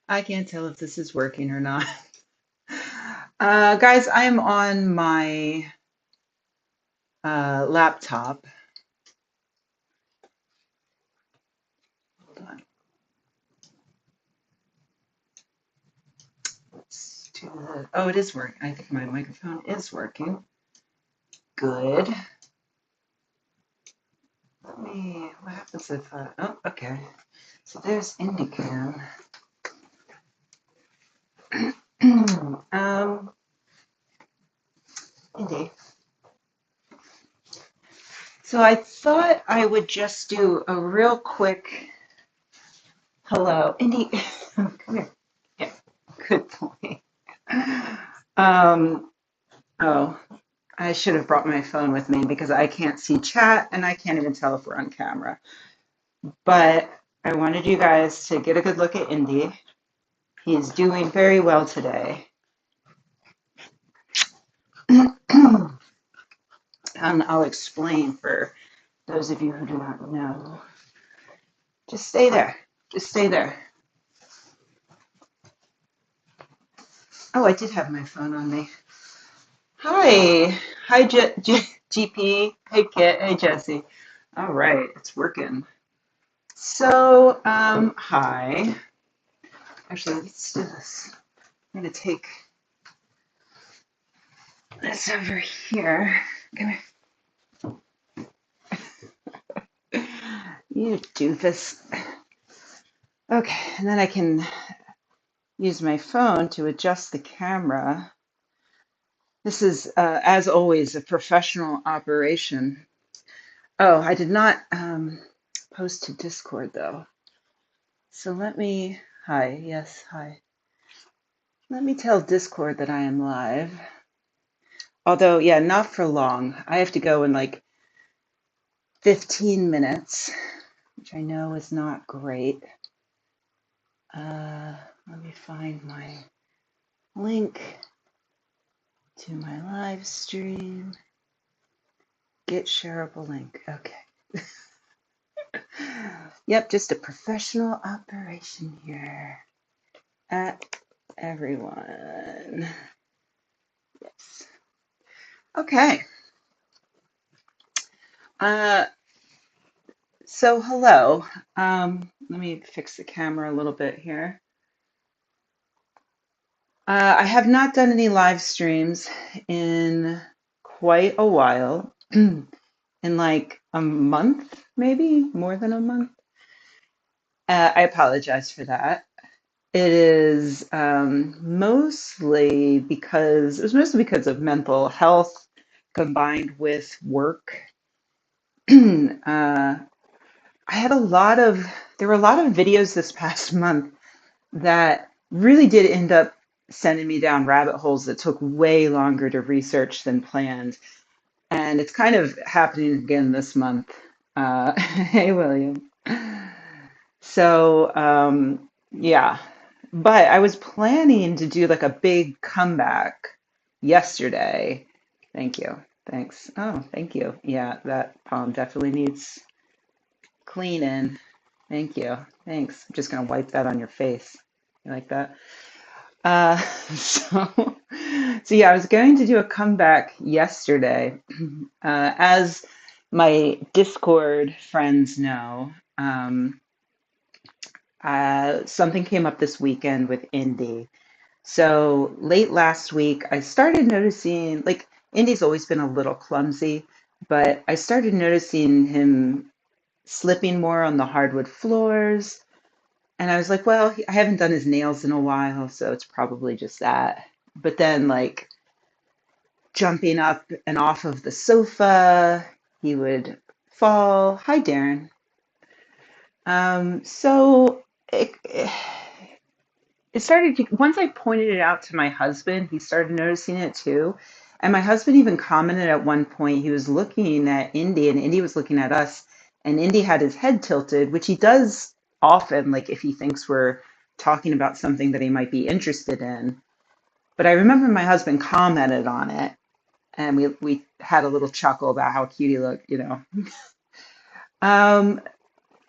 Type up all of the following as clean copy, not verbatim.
I can't tell if this is working or not. Guys, I'm on my laptop. Hold on. Let's do the, oh, it is working. I think my microphone is working. Good. What happens if, oh, okay. So there's IndyCam. um, Indy. So I thought I would just do a real quick hello. Indy, come here. Yeah, good boy. Um, oh, I should have brought my phone with me because I can't see chat and I can't even tell if we're on camera. But I wanted you guys to get a good look at Indy. He's doing very well today. And I'll explain for those of you who do not know. Just stay there. Just stay there. Oh, I did have my phone on me. Hi. Hi, GP. Hey, Kit. Hey, Jesse. All right, it's working. So, hi. Actually, let's do this. I'm going to take this over here. Come here. You doofus. Okay, and then I can use my phone to adjust the camera. This is, as always, a professional operation. Oh, I did not post to Discord, though. So hi, yes, hi. Let me tell Discord that I am live. Although, yeah, not for long. I have to go in like 15 minutes, which I know is not great. Let me find my link to my live stream. Get shareable link. Okay. Yep, just a professional operation here at everyone. Yes. Okay. Uh, so hello. Let me fix the camera a little bit here. I have not done any live streams in quite a while, in like a month, maybe more than a month. I apologize for that. It is mostly because of mental health combined with work. I had there were a lot of videos this past month that really did end up sending me down rabbit holes that took way longer to research than planned. And it's kind of happening again this month. Hey, William. So, yeah. But I was planning to do like a big comeback yesterday. Thank you. Thanks. Oh, thank you. Yeah, that palm definitely needs cleaning. Thank you. Thanks. I'm just gonna wipe that on your face. You like that? Uh, so, so yeah, I was going to do a comeback yesterday. As my Discord friends know, something came up this weekend with Indy. So late last week, I started noticing, like, Indy's always been a little clumsy, but I started noticing him slipping more on the hardwood floors. And I was like, well, I haven't done his nails in a while, so it's probably just that. But then, like, jumping up and off of the sofa, he would fall. Hi, Darren. So it started to, once I pointed it out to my husband, he started noticing it too. And my husband even commented at one point, he was looking at Indy and Indy was looking at us, and Indy had his head tilted, which he does often, like if he thinks we're talking about something that he might be interested in. But I remember my husband commented on it, and we had a little chuckle about how cute he looked. Um,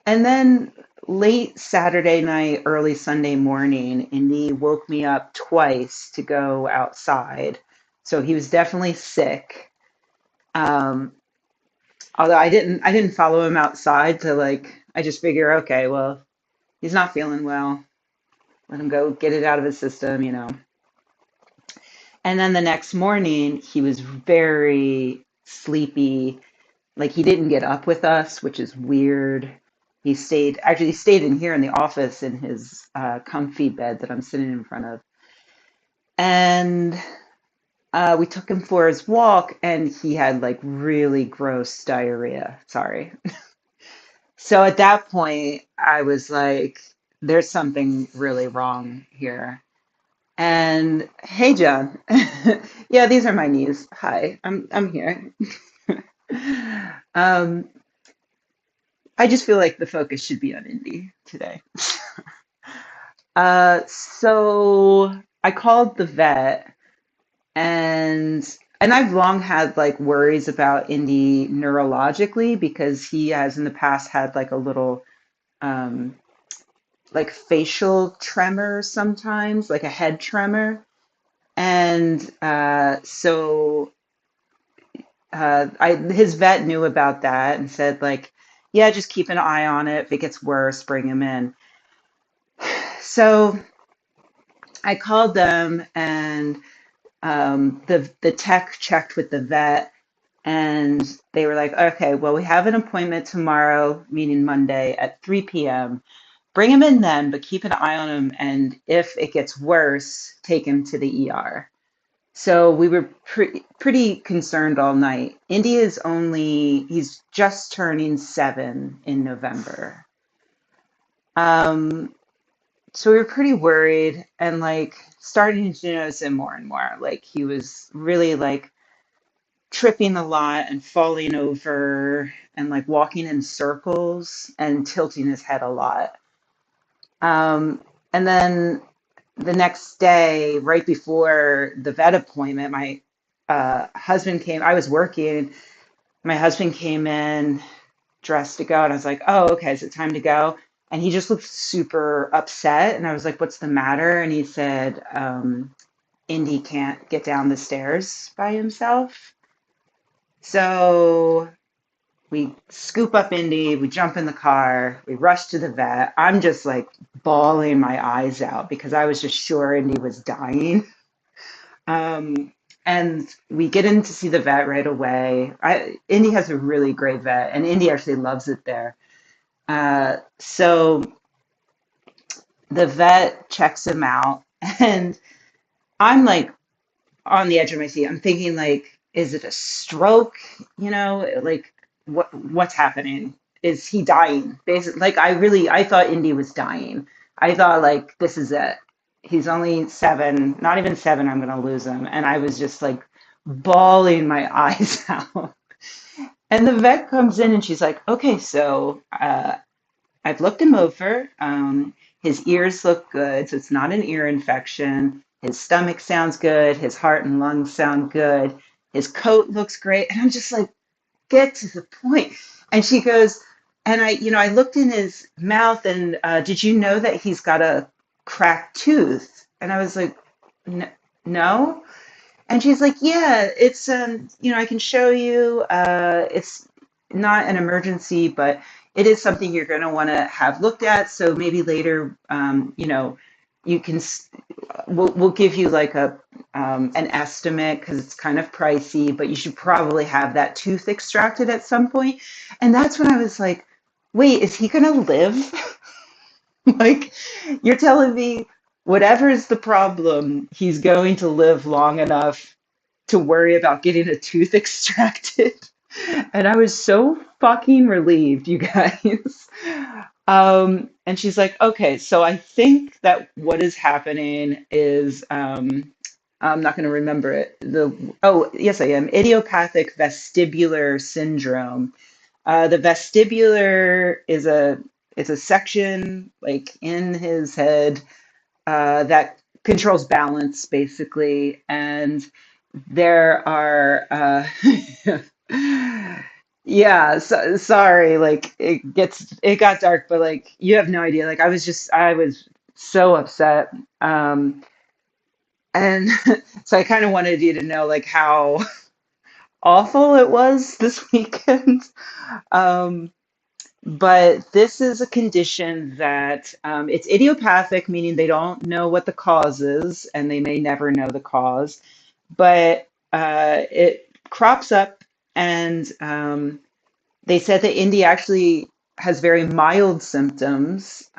and then late Saturday night, early Sunday morning, Indy woke me up twice to go outside. So he was definitely sick. Um, Although I didn't follow him outside to like, I just figure, okay, well, he's not feeling well. Let him go get it out of his system. And then the next morning, he was very sleepy. Like he didn't get up with us, which is weird. He stayed in here in the office in his comfy bed that I'm sitting in front of. And we took him for his walk, and he had like really gross diarrhea. Sorry. So at that point, I was like, there's something really wrong here. And hey, John. Yeah, these are my knees. Hi, I'm here. Um, I just feel like the focus should be on Indy today. So I called the vet, and I've long had like worries about Indy neurologically because he has in the past had like a little um, like facial tremor sometimes, like a head tremor. And his vet knew about that and said, like, yeah, just keep an eye on it. If it gets worse, bring him in. So I called them, and the tech checked with the vet, and they were like, okay, well, we have an appointment tomorrow, meaning Monday at 3 p.m. Bring him in then, but keep an eye on him. And if it gets worse, take him to the ER. So we were pretty concerned all night. He's just turning 7 in November. Um, so we were pretty worried and like starting to notice him more and more. Like he was really like tripping a lot and falling over and like walking in circles and tilting his head a lot. And then the next day, right before the vet appointment, my husband came. I was working. My husband came in dressed to go, and I was like, "Oh, okay, is it time to go?" And he just looked super upset, and I was like, "What's the matter?" And he said, "Indy can't get down the stairs by himself." So we scoop up Indy, we jump in the car, we rush to the vet. I'm just like bawling my eyes out because I was just sure Indy was dying. Um, and we get in to see the vet right away. Indy has a really great vet, and Indy actually loves it there. So the vet checks him out, and I'm like on the edge of my seat. I'm thinking like, is it a stroke? Like what's happening? Is he dying? Basically, like I thought Indy was dying. I thought like this is it. He's only 7, not even 7. I'm gonna lose him, and I was just like bawling my eyes out. And the vet comes in and she's like, okay, so I've looked him over. His ears look good, so it's not an ear infection. His stomach sounds good. His heart and lungs sound good. His coat looks great. And I'm just like, get to the point. And she goes, and I looked in his mouth, and did you know that he's got a cracked tooth? And I was like, No. And she's like, yeah, it's I can show you. It's not an emergency, but it is something you're going to want to have looked at. So maybe later, you can. We'll give you like an estimate because it's kind of pricey, but you should probably have that tooth extracted at some point. And that's when I was like, wait, is he going to live? Like, you're telling me whatever is the problem, he's going to live long enough to worry about getting a tooth extracted. And I was so fucking relieved, you guys. And she's like, okay, so I think that what is happening is, I'm not going to remember it. Oh, yes, I am. Idiopathic vestibular syndrome. The vestibular is a section like in his head that controls balance, basically, and there are Yeah, so, sorry, like it got dark, but like you have no idea. Like I was so upset. And so I kind of wanted you to know like how awful it was this weekend. Um, but this is a condition that it's idiopathic, meaning they don't know what the cause is, and they may never know the cause. But it crops up, and they said that Indy actually has very mild symptoms.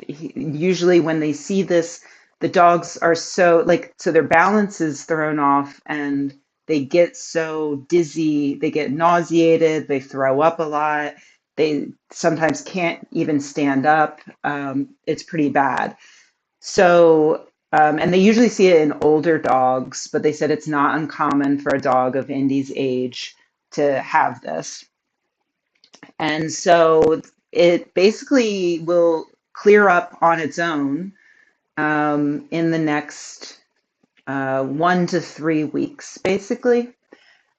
Usually when they see this, the dogs are so like, so their balance is thrown off and they get so dizzy, they get nauseated, they throw up a lot, they sometimes can't even stand up. It's pretty bad. So, and they usually see it in older dogs, but they said it's not uncommon for a dog of Indy's age to have this. And so it basically will clear up on its own in the next 1 to 3 weeks, basically.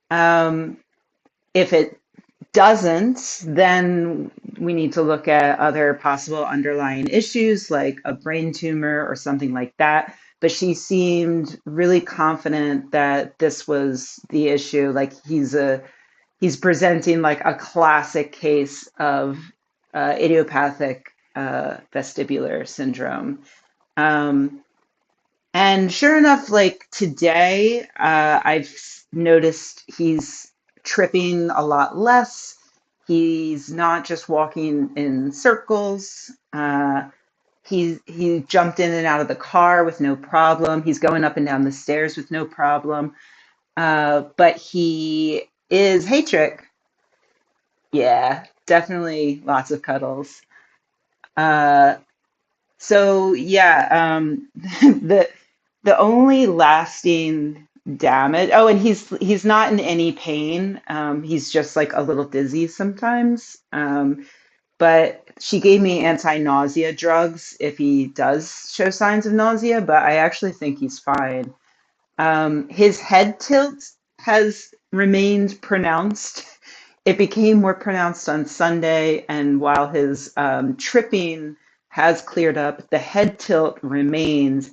Um, if it doesn't, then we need to look at other possible underlying issues like a brain tumor or something like that. But she seemed really confident that this was the issue. Like he's presenting like a classic case of idiopathic vestibular syndrome. Um, and sure enough, like today, I've noticed he's tripping a lot less. He's not just walking in circles. He jumped in and out of the car with no problem. He's going up and down the stairs with no problem. But he is, hey, Trick. Yeah, definitely lots of cuddles. Uh, so yeah, the the only lasting damage. Oh, and he's not in any pain. He's just like a little dizzy sometimes. But she gave me anti-nausea drugs if he does show signs of nausea, but I actually think he's fine. His head tilt has remained pronounced. It became more pronounced on Sunday, and while his tripping has cleared up, the head tilt remains.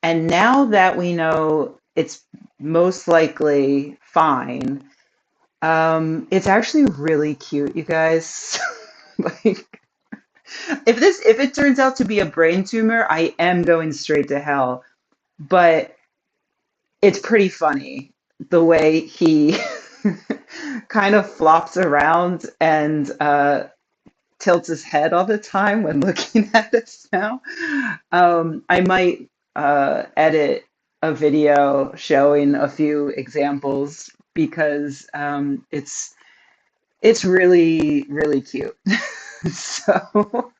And now that we know it's most likely fine, it's actually really cute, you guys. Like, if it turns out to be a brain tumor, I am going straight to hell. But it's pretty funny the way he kind of flops around and tilts his head all the time when looking at us now. I might edit a video showing a few examples because it's really really cute. So,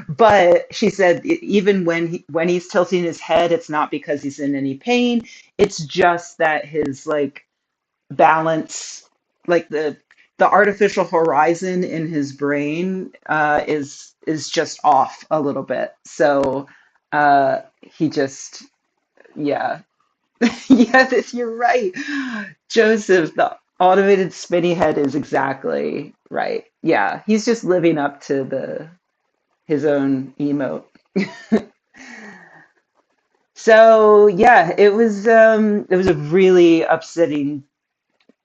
but she said even when he's tilting his head, it's not because he's in any pain. It's just that his like balance, like the artificial horizon in his brain, is just off a little bit. So he just, yeah. Yeah, this, you're right. Joseph, the automated spinny head is exactly right. Yeah, he's just living up to the his own emote. So yeah, it was a really upsetting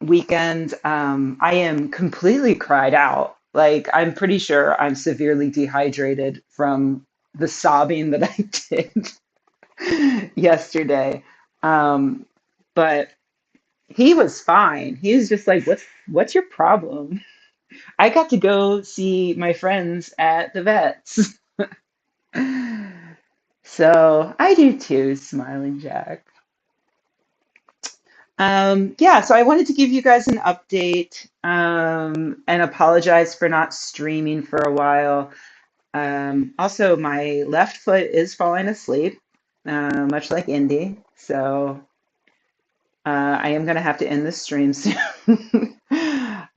weekend. I am completely cried out. Like I'm pretty sure I'm severely dehydrated from the sobbing that I did yesterday. Um, but he was fine. He was just like, what's your problem? I got to go see my friends at the vets. So I do too, Smiling Jack. Yeah, so I wanted to give you guys an update and apologize for not streaming for a while. Also, my left foot is falling asleep, much like Indy. So I am going to have to end this stream soon.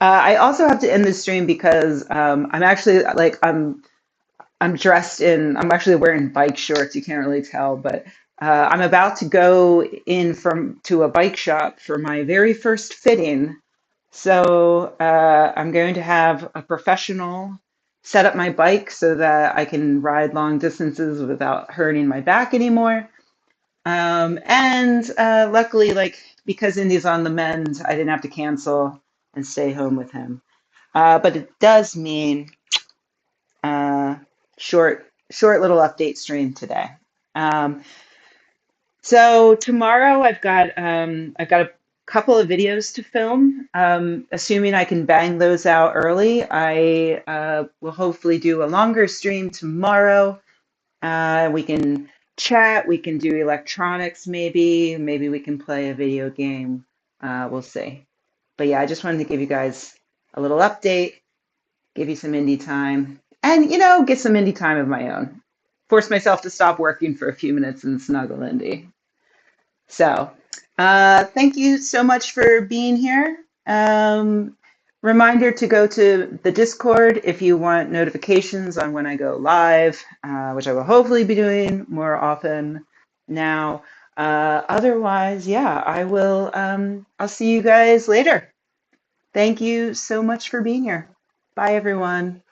I also have to end this stream because I'm actually like I'm dressed in, I'm actually wearing bike shorts. You can't really tell, but I'm about to go in from to a bike shop for my very first fitting. So I'm going to have a professional set up my bike so that I can ride long distances without hurting my back anymore. And luckily, like because Indy's on the mend, I didn't have to cancel and stay home with him. But it does mean uh, short little update stream today. Um, so tomorrow I've got a couple of videos to film. Assuming I can bang those out early, I will hopefully do a longer stream tomorrow. We can chat, we can do electronics maybe we can play a video game. We'll see. But yeah, I just wanted to give you guys a little update, give you some indie time, and get some indie time of my own. Force myself to stop working for a few minutes and snuggle Indy. So, thank you so much for being here. Reminder to go to the Discord if you want notifications on when I go live, which I will hopefully be doing more often now. Otherwise, yeah, I will. I'll see you guys later. Thank you so much for being here. Bye, everyone.